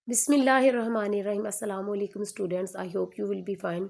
Bismillahirrahmanirrahim. Assalamu alaikum students. I hope you will be fine.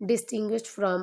distinguished from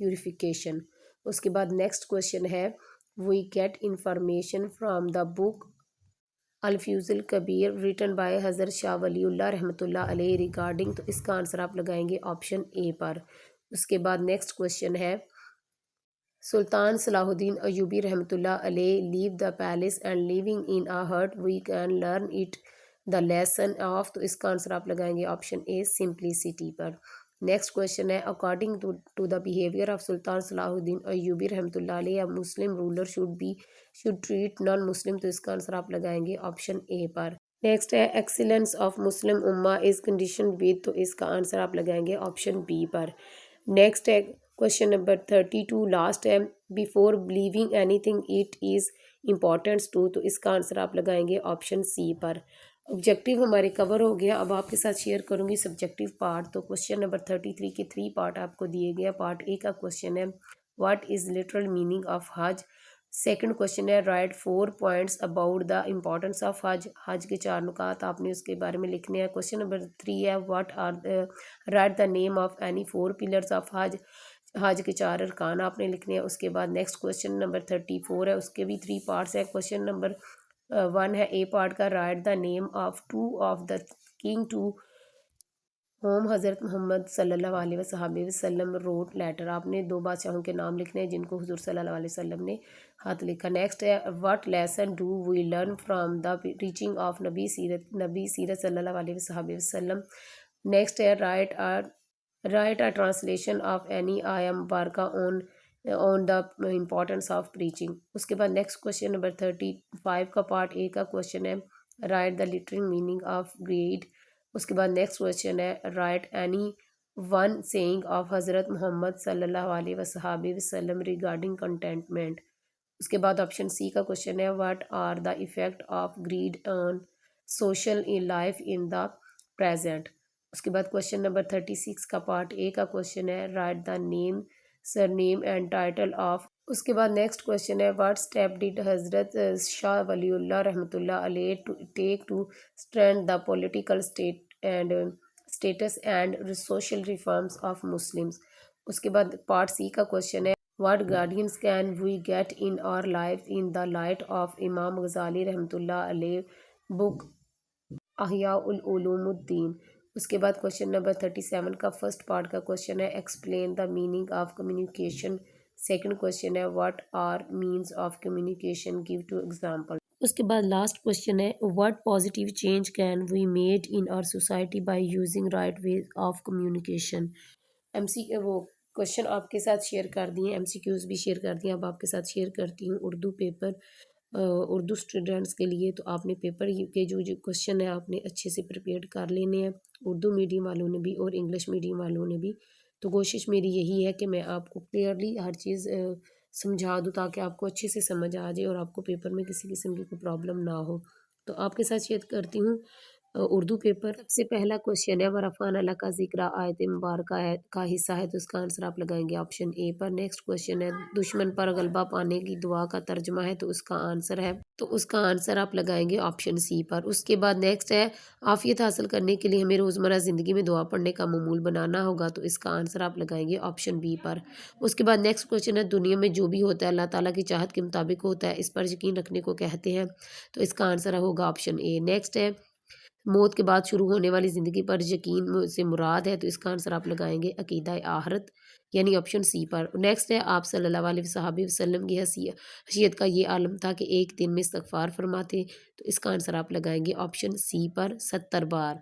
purification. اس کے بعد next question ہے we get information from the book al-Fauz al-Kabir written by Hazrat Shah Waliullah رحمۃ اللہ علیہ regarding. تو اس کا آنسر آپ لگائیں گے آپشن اے پر. اس کے بعد نیکسٹ کوشچن ہے سلطان صلاح الدین ایوبی رحمۃ اللہ علیہ leave the palace and living in a hut we can learn it the lesson of. تو اس کا آنسر آپ لگائیں گے آپشن اے سمپلیسٹی پر. نیکسٹ کوشچن ہے according to the behaviour of Sultan Salahuddin Ayyubi رحمۃ اللہ علیہ Muslim ruler should treat non Muslim. تو اس کا آنسر آپ لگائیں گے آپشن اے پر. نیکسٹ ہے ایکسیلنس آف مسلم امہ از کنڈیشنڈ ود. تو اس کا آنسر آپ لگائیں گے آپشن بی پر. نیکسٹ ہے کوشچن نمبر 32 لاسٹ ہے before believing anything it is importance to. تو اس کا آنسر آپ لگائیں گے آپشن سی پر. آبجیکٹیو ہمارے کور ہو گیا. اب آپ کے ساتھ شیئر کروں گی سبجیکٹیو پارٹ. تو کوشچن نمبر 33 کے 3 پارٹ آپ کو دیے گئے. پارٹ اے کا کوشچن ہے what is literal meaning of حج. سیکنڈ کوشچن ہے write 4 points about the importance of حج. حج کے 4 نکات آپ نے اس کے بارے میں لکھنے ہیں. کوشچن نمبر 3 ہے what are write the name of any 4 pillars of حج. حج کے 4 ارکان آپ نے لکھنے ہیں. اس کے بعد نیکسٹ کوشچن نمبر 34 ہے اس کے بھی 3 پارٹس ہیں. کوشچن نمبر 1 ہے اے پارٹ کا write the name of 2 of the king to whom Hazrat محمد صلی اللہ علیہ وسلم روٹ لیٹر. آپ نے 2 بادشاہوں کے نام لکھنے ہیں جن کو حضور صلی اللہ علیہ وسلم نے خط لکھا. نیکسٹ ہے what lesson do we learn from the teaching of نبی سیرت صلی اللہ علیہ وسلم. نیکسٹ ہے write a translation of any آیا مبارکہ on the importance of preaching. اس کے بعد نیکسٹ کوشچن نمبر 35 کا پارٹ اے کا کوشچن ہے write the literal meaning of greed. اس کے بعد نیکسٹ کوشچن ہے write any one saying of حضرت محمد صلی اللہ علیہ وسلم ریگارڈنگ کنٹینٹمنٹ. اس کے بعد آپشن سی کا کوشچن ہے what are the effect of greed on social life in the present. اس کے بعد کوشچن نمبر 36 کا پارٹ اے کا کوشچن ہے write the name surname and title of. اس کے بعد نیکسٹ کوشچن ہے what step did Hazrat Shah Waliullah رحمۃ اللہ علیہ take to strength the political status and social reforms of Muslims. اس کے بعد پارٹ سی کا کوشچن ہے what guidance can we get in our life in the light of Imam Ghazali رحمۃ اللہ علیہ بک احیاء العلوم الدین. اس کے بعد کوشچن نمبر 37 کا فرسٹ پارٹ کا کوشچن ہے explain the meaning of communication. Second question ہے what are means of communication give two example. اس کے بعد لاسٹ کوشچن ہے what positive change can we made in our society by using right ways of communication. وہ question آپ کے ساتھ share کر دیے ایم سی کیوز بھی شیئر کر دیے. اب آپ کے ساتھ شیئر کرتی ہوں اردو پیپر اردو اسٹوڈنٹس کے لیے. تو آپ نے پیپر کے جو کوشچن ہے آپ نے اچھے سے پریپیئر کر لینے ہیں اردو میڈیم والوں نے بھی اور انگلش میڈیم والوں نے بھی. تو کوشش میری یہی ہے کہ میں آپ کو کلیئرلی ہر چیز سمجھا دوں تاکہ آپ کو اچھے سے سمجھ آ جائے اور آپ کو پیپر میں کسی قسم کی کوئی پرابلم نہ ہو. تو آپ کے ساتھ شیئر کرتی ہوں اردو پیپر. سب سے پہلا کوشچن ہے ورفان اللہ کا ذکر آیت مبارکہ کا حصہ ہے. تو اس کا آنسر آپ لگائیں گے آپشن اے پر. نیکسٹ کوشچن ہے دشمن پر غلبہ پانے کی دعا کا ترجمہ ہے. تو اس کا آنسر آپ لگائیں گے آپشن سی پر. اس کے بعد نیکسٹ ہے عافیت حاصل کرنے کے لیے ہمیں روزمرہ زندگی میں دعا پڑھنے کا معمول بنانا ہوگا. تو اس کا آنسر آپ لگائیں گے آپشن بی پر. اس کے بعد نیکسٹ کوشچن ہے دنیا میں جو بھی ہوتا ہے اللہ تعالیٰ کی چاہت کے مطابق ہوتا ہے اس پر یقین رکھنے کو کہتے ہیں. تو اس کا آنسر ہوگا آپشن اے. نیکسٹ ہے موت کے بعد شروع ہونے والی زندگی پر یقین سے مراد ہے. تو اس کا آنسر آپ لگائیں گے عقیدہ آخرت یعنی آپشن سی پر. نیکسٹ ہے آپ صلی اللہ علیہ وسلم کی حیثیت کا یہ عالم تھا کہ ایک دن میں استغفار فرماتے. تو اس کا آنسر آپ لگائیں گے آپشن سی پر 70 بار.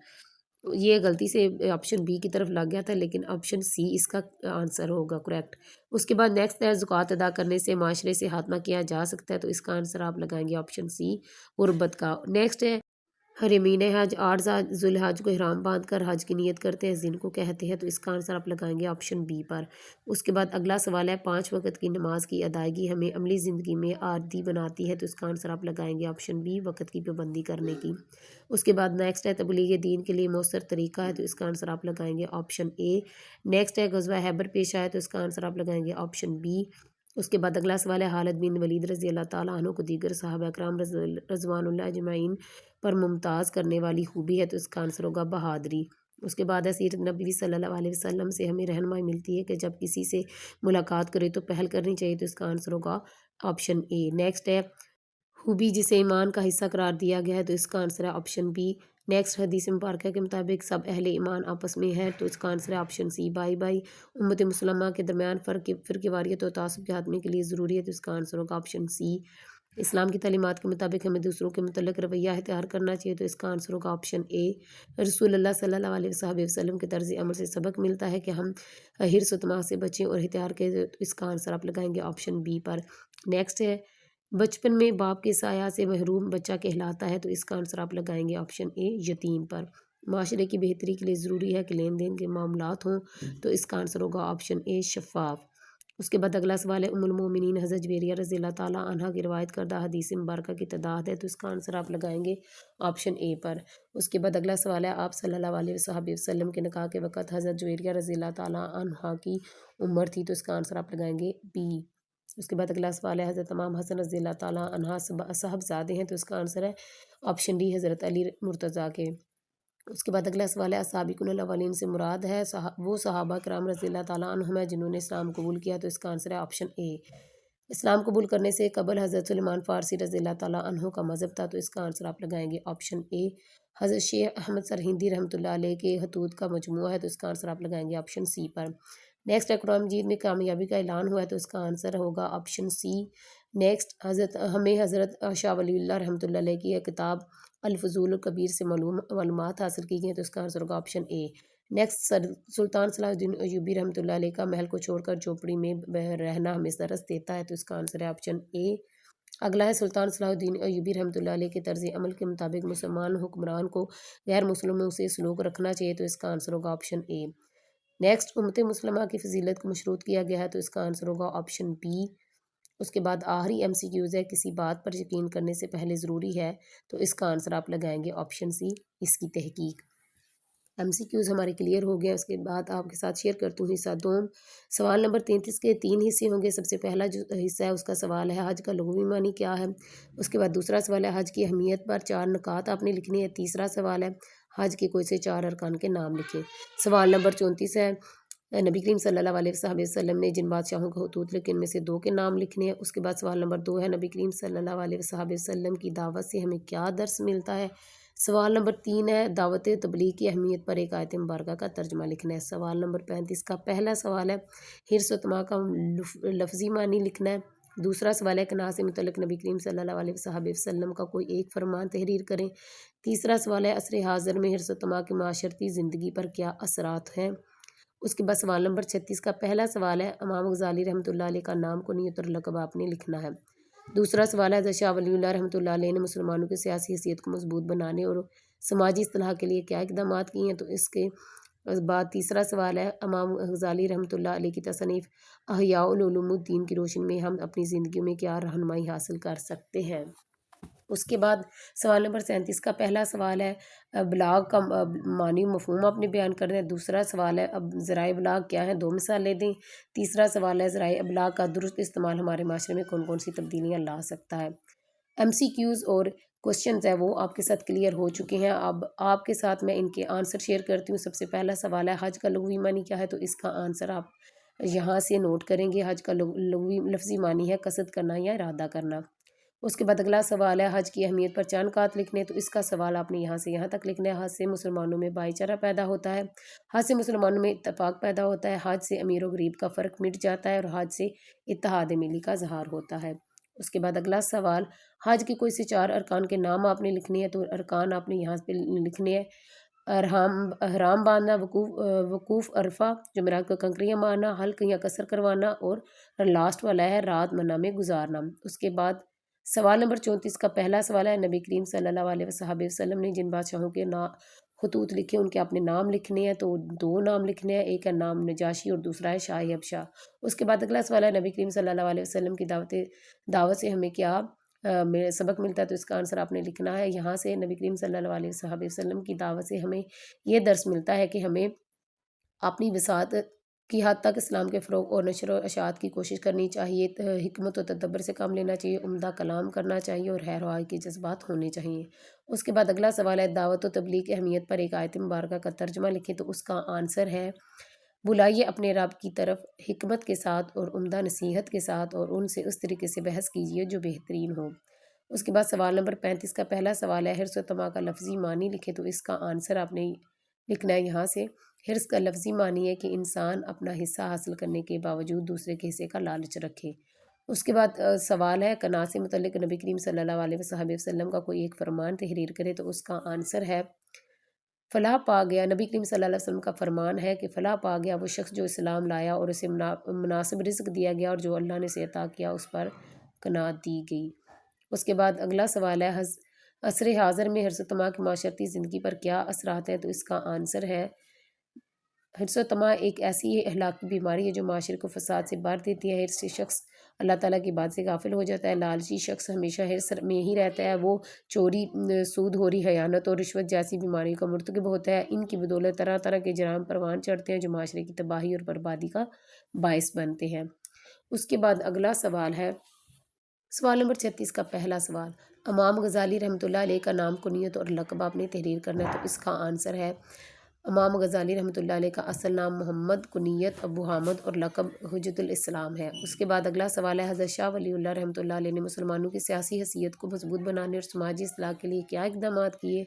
یہ غلطی سے آپشن بی کی طرف لگ گیا تھا لیکن آپشن سی اس کا آنسر ہوگا کریکٹ. اس کے بعد نیکسٹ ہے زکوٰۃ ادا کرنے سے معاشرے سے خاتمہ کیا جا سکتا ہے. تو اس کا آنسر آپ لگائیں گے آپشن سی غربت کا. نیکسٹ ہے حرمین حج 8 ذوالحج کو احرام باندھ کر حج کی نیت کرتے ہیں جن کو کہتے ہیں. تو اس کا آنسر آپ لگائیں گے آپشن بی پر. اس کے بعد اگلا سوال ہے 5 وقت کی نماز کی ادائیگی ہمیں عملی زندگی میں عادی بناتی ہے. تو اس کا آنسر آپ لگائیں گے آپشن بی وقت کی پابندی کرنے کی. اس کے بعد نیکسٹ ہے تبلیغ دین کے لیے مؤثر طریقہ ہے. تو اس کا آنسر آپ لگائیں گے آپشن اے. نیکسٹ ہے غزوہ خیبر پیش آیا. تو اس کا آنسر آپ لگائیں گے آپشن بی. اس کے بعد اگلا سوال ہے خالد بن ولید رضی اللہ تعالیٰ عنہ کو دیگر صحابہ اکرام رضوان اللہ اجمعین پر ممتاز کرنے والی خوبی ہے. تو اس کا آنسر ہوگا بہادری. اس کے بعد ہے سیرت نبوی صلی اللہ علیہ وسلم سے ہمیں رہنمائی ملتی ہے کہ جب کسی سے ملاقات کرے تو پہل کرنی چاہیے، تو اس کا آنسر ہوگا آپشن اے۔ نیکسٹ ہے خوبی جسے ایمان کا حصہ قرار دیا گیا ہے، تو اس کا آنسر ہے آپشن بی۔ نیکسٹ حدیث مبارکہ کے مطابق سب اہل ایمان آپس میں ہے، تو اس کا آنسر ہے آپشن سی۔ بائی بائی امت مسلمہ کے درمیان فرقہ واریت اور تعصب کے خاتمے کے لیے ضروری ہے، تو اس کا آنسر ہوگا آپشن سی۔ اسلام کی تعلیمات کے مطابق ہمیں دوسروں کے متعلق رویہ اختیار کرنا چاہیے، تو اس کا آنسر ہوگا آپشن اے۔ رسول اللہ صلی اللہ علیہ وسلم کے طرز عمل سے سبق ملتا ہے کہ ہم حرص و طمع سے بچیں اور احتیاط کے، تو اس کا آنسر آپ لگائیں گے آپشن بی پر۔ نیکسٹ ہے بچپن میں باپ کے سایہ سے محروم بچہ کہلاتا ہے، تو اس کا آنسر آپ لگائیں گے آپشن اے یتیم پر۔ معاشرے کی بہتری کے لیے ضروری ہے کہ لین دین کے معاملات ہوں، تو اس کا آنسر ہوگا آپشن اے شفاف۔ اس کے بعد اگلا سوال ہے ام المومنین حضرت جویریہ رضی اللہ تعالیٰ عنہا کی روایت کردہ حدیث مبارکہ کی تعداد ہے، تو اس کا آنسر آپ لگائیں گے آپشن اے پر۔ اس کے بعد اگلا سوال ہے آپ صلی اللہ علیہ وسلم کے نکاح کے وقت حضرت جویریہ رضی اللہ تعالیٰ عنہا کی عمر تھی، تو اس کا آنسر آپ لگائیں گے بی۔ اس کے بعد اگلا سوال ہے حضرت امام حسن رضی اللہ تعالیٰ عنہ صاحبزادے ہیں، تو اس کا آنسر ہے آپشن ڈی حضرت علی مرتضیٰ کے۔ اس کے بعد اگلا سوال ہے السابقون الاولین سے مراد ہے وہ صحابہ کرام رضی اللہ تعالیٰ عنہم ہیں جنہوں نے اسلام قبول کیا، تو اس کا آنسر ہے آپشن اے۔ اسلام قبول کرنے سے قبل حضرت سلیمان فارسی رضی اللہ تعالیٰ عنہ کا مذہب تھا، تو اس کا آنسر آپ لگائیں گے آپشن اے۔ حضرت شیخ احمد سرہندی رحمۃ اللہ علیہ کے خطوط کا مجموعہ ہے، تو اس کا آنسر آپ لگائیں گے آپشن سی پر۔ نیکسٹ ہے قرآن مجید میں کامیابی کا اعلان ہوا ہے، تو اس کا آنسر ہوگا آپشن سی۔ نیکسٹ ہمیں حضرت شاہ ولی اللہ رحمۃ اللہ علیہ کی کتاب الفضول الکبیر سے معلومات حاصل کی گئی ہیں، تو اس کا آنسر ہوگا آپشن اے۔ نیکسٹ سلطان صلاح الدین ایوبی رحمۃ اللہ علیہ کا محل کو چھوڑ کر جھوپڑی میں رہنا ہمیں درس دیتا ہے، تو اس کا آنسر ہے آپشن اے۔ اگلا ہے سلطان صلاح الدین ایوبی رحمۃ اللہ علیہ کے طرز عمل کے مطابق مسلمان حکمران کو غیر مسلموں سے سلوک رکھنا چاہیے، تو اس کا آنسر ہوگا آپشن اے۔ نیکسٹ امت مسلمہ کی فضیلت کو مشروط کیا گیا ہے، تو اس کا آنسر ہوگا آپشن بی۔ اس کے بعد آخری ایم سی کیوز ہے کسی بات پر یقین کرنے سے پہلے ضروری ہے، تو اس کا آنسر آپ لگائیں گے آپشن سی اس کی تحقیق۔ ایم سی کیوز ہمارے کلیئر ہو گیا۔ اس کے بعد آپ کے ساتھ شیئر کرتی ہوں حصہ دوم۔ سوال نمبر 33 کے 3 حصے ہوں گے۔ سب سے پہلا جو حصہ ہے اس کا سوال ہے حج کا لغوی معنی کیا ہے۔ اس کے بعد دوسرا سوال ہے حج کی اہمیت پر 4 نکات آپ نے لکھنے ہیں۔ تیسرا سوال ہے حج کے کوئی سے 4 ارکان کے نام لکھیں۔ سوال نمبر 34 ہے نبی کریم صلی اللہ علیہ وسلم نے جن بادشاہوں کا خطوط لکھے ان میں سے 2 کے نام لکھنے ہیں۔ اس کے بعد سوال نمبر 2 ہے نبی کریم صلی اللہ علیہ وسلم کی دعوت سے ہمیں کیا درس ملتا ہے۔ سوال نمبر 3 ہے دعوت تبلیغ کی اہمیت پر ایک آیت مبارکہ کا ترجمہ لکھنا ہے۔ سوال نمبر 35 کا پہلا سوال ہے حرص و طمع کا لفظی معنی لکھنا ہے۔ دوسرا سوال ہے قناعت سے متعلق نبی کریم صلی اللہ علیہ وسلم کا کوئی ایک فرمان تحریر کریں۔ تیسرا سوال ہے عصر حاضر میں حرص و طمع کے معاشرتی زندگی پر کیا اثرات ہیں۔ اس کے بعد سوال نمبر 36 کا پہلا سوال ہے امام غزالی رحمۃ اللہ علیہ کا نام کنیت اور لقب آپ نے لکھنا ہے۔ دوسرا سوال ہے حضرت شاہ ولی اللہ رحمۃ اللہ علیہ نے مسلمانوں کی سیاسی حیثیت کو مضبوط بنانے اور سماجی اصلاح کے لیے کیا اقدامات کیے ہیں، تو اس کے بعد تیسرا سوال ہے امام غزالی رحمۃ اللہ علیہ کی تصنیف احیاء العلوم الدین کی روشنی میں ہم اپنی زندگیوں میں کیا رہنمائی حاصل کر سکتے ہیں۔ اس کے بعد سوال نمبر 37 کا پہلا سوال ہے بلاغ کا معنی مفہوم آپ نے بیان کرنا ہے۔ دوسرا سوال ہے ذرائع ابلاغ کیا ہیں، 2 مثالیں دیں۔ تیسرا سوال ہے ذرائع ابلاغ کا درست استعمال ہمارے معاشرے میں کون کون سی تبدیلیاں لا سکتا ہے۔ ایم سی کیوز اور کوشچنز ہیں وہ آپ کے ساتھ کلیئر ہو چکے ہیں۔ اب آپ کے ساتھ میں ان کے آنسر شیئر کرتی ہوں۔ سب سے پہلا سوال ہے حج کا لغوی معنی کیا ہے، تو اس کا آنسر آپ یہاں سے نوٹ کریں گے۔ حج کا لغوی لفظی معنی ہے قصد کرنا یا ارادہ کرنا۔ اس کے بعد اگلا سوال ہے حج کی اہمیت پر 4 نکات لکھنے، تو اس کا سوال آپ نے یہاں سے یہاں تک لکھنا ہے۔ حج سے مسلمانوں میں بھائی چارہ پیدا ہوتا ہے، حج سے مسلمانوں میں اتفاق پیدا ہوتا ہے، حج سے امیر و غریب کا فرق مٹ جاتا ہے اور حج سے اتحاد ملی کا اظہار ہوتا ہے۔ اس کے بعد اگلا سوال حج کے کوئی سے 4 ارکان کے نام آپ نے لکھنے ہیں، تو ارکان آپ نے یہاں پہ لکھنے ہیں۔ احرام باندھنا، وقوف عرفہ، جمعرات کو کنکریاں مارنا، حلق یا قصر کروانا، اور لاسٹ والا ہے رات منہ میں گزارنا۔ اس کے بعد سوال نمبر 34 کا پہلا سوال ہے نبی کریم صلی اللہ علیہ وسلم نے جن بادشاہوں کے خطوط لکھے ان کے اپنے نام لکھنے ہیں، تو 2 نام لکھنے ہیں، ایک ہے نام نجاشی اور دوسرا ہے شاہ حبشہ۔ اس کے بعد اگلا سوال ہے نبی کریم صلی اللہ علیہ وسلم کی دعوت سے ہمیں کیا سبق ملتا ہے، تو اس کا آنسر آپ نے لکھنا ہے یہاں سے۔ نبی کریم صلی اللہ علیہ وسلم کی دعوت سے ہمیں یہ درس ملتا ہے کہ ہمیں اپنی وسعت کی حد تک اسلام کے فروغ اور نشر و اشاعت کی کوشش کرنی چاہیے، حکمت و تدبر سے کام لینا چاہیے، عمدہ کلام کرنا چاہیے اور خیر خواہی کے جذبات ہونے چاہیے۔ اس کے بعد اگلا سوال ہے دعوت و تبلیغ کی اہمیت پر ایک آیت مبارکہ کا ترجمہ لکھیں، تو اس کا آنسر ہے بلائیے اپنے رب کی طرف حکمت کے ساتھ اور عمدہ نصیحت کے ساتھ، اور ان سے اس طریقے سے بحث کیجیے جو بہترین ہو۔ اس کے بعد سوال نمبر 35 کا پہلا سوال ہے حرص و طمع کا لفظی معنی لکھیں، تو اس کا آنسر آپ نے لکھنا ہے یہاں سے۔ حرص کا لفظی معنی ہے کہ انسان اپنا حصہ حاصل کرنے کے باوجود دوسرے کے حصے کا لالچ رکھے۔ اس کے بعد سوال ہے قناعت سے متعلق نبی کریم صلی اللہ علیہ وسلم کا کوئی ایک فرمان تحریر کرے، تو اس کا آنسر ہے فلاح پا گیا۔ نبی کریم صلی اللہ علیہ وسلم کا فرمان ہے کہ فلاح پا گیا وہ شخص جو اسلام لایا اور اسے مناسب رزق دیا گیا، اور جو اللہ نے اسے عطا کیا اس پر قناعت دی گئی۔ اس کے بعد اگلا سوال ہے عصر حاضر میں حرص و طمع کی معاشرتی زندگی پر کیا اثرات ہیں، تو اس کا آنسر ہے حرص و طمع ایک ایسی اخلاقی بیماری ہے جو معاشرے کو فساد سے بھر دیتی ہے۔ حرص سے شخص اللہ تعالیٰ کی بات سے غافل ہو جاتا ہے۔ لالچی شخص ہمیشہ حرص میں ہی رہتا ہے، وہ چوری، سود خوری، خیانت اور رشوت جیسی بیماریوں کا مرتکب ہوتا ہے۔ ان کی بدولت طرح طرح کے جرائم پروان چڑھتے ہیں جو معاشرے کی تباہی اور بربادی کا باعث بنتے ہیں۔ اس کے بعد اگلا سوال ہے سوال نمبر 36 کا پہلا سوال امام غزالی رحمۃ اللہ علیہ کا نام، کنیت اور لقب آپ نے تحریر کرنا ہے، تو اس کا آنسر ہے امام غزالی رحمۃ اللہ علیہ کا اصل نام محمد، کنیت ابو حامد اور لقب حجت الاسلام ہے۔ اس کے بعد اگلا سوال ہے حضرت شاہ ولی اللہ رحمۃ اللہ علیہ نے مسلمانوں کی سیاسی حیثیت کو مضبوط بنانے اور سماجی اصلاح کے لیے کیا اقدامات کیے،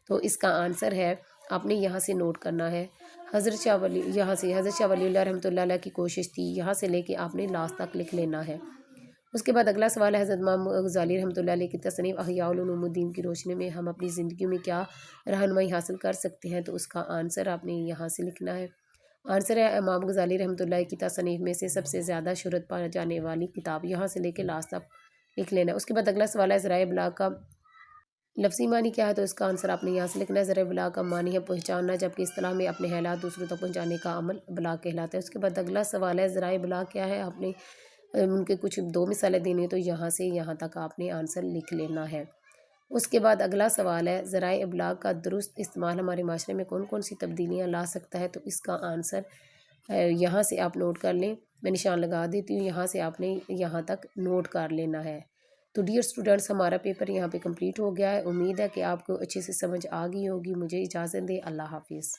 تو اس کا آنسر ہے آپ نے یہاں سے نوٹ کرنا ہے حضرت شاہ ولی اللہ رحمۃ اللہ علیہ کی کوشش تھی، یہاں سے لے کے آپ نے لاسٹ تک لکھ لینا ہے۔ اس کے بعد اگلا سوال ہے حضرت امام غزالی رحمۃ اللہ علیہ کی تصنیف احیاء العلوم الدین کی روشنی میں ہم اپنی زندگیوں میں کیا رہنمائی حاصل کر سکتے ہیں، تو اس کا آنسر آپ نے یہاں سے لکھنا ہے۔ آنسر ہے امام غزالی رحمۃ اللہ کی تصنیف میں سے سب سے زیادہ شہرت پائی جانے والی کتاب، یہاں سے لے کے لاسٹ تک لکھ لینا ہے۔ اس کے بعد اگلا سوال ہے ذرائع ابلاغ کا لفظی معنی کیا ہے، تو اس کا آنسر آپ نے یہاں سے لکھنا ہے۔ ذرائع ابلاغ کا معنی ہے پہنچانا، جبکہ اصطلاح میں اپنے خیالات دوسروں تک پہنچانے کا عمل ابلاغ کہلاتا ہے۔ اس کے بعد اگلا سوال ہے ذرائع ابلاغ کیا ہے، آپ نے ان کے کچھ 2 مثالیں دینی ہیں، تو یہاں سے یہاں تک آپ نے آنسر لکھ لینا ہے۔ اس کے بعد اگلا سوال ہے ذرائع ابلاغ کا درست استعمال ہمارے معاشرے میں کون کون سی تبدیلیاں لا سکتا ہے، تو اس کا آنسر یہاں سے آپ نوٹ کر لیں، میں نشان لگا دیتی ہوں، یہاں سے آپ نے یہاں تک نوٹ کر لینا ہے۔ تو ڈیئر اسٹوڈنٹس، ہمارا پیپر یہاں پہ کمپلیٹ ہو گیا ہے، امید ہے کہ آپ کو اچھے سے سمجھ آ گئی ہوگی۔ مجھے اجازت دیں، اللہ حافظ۔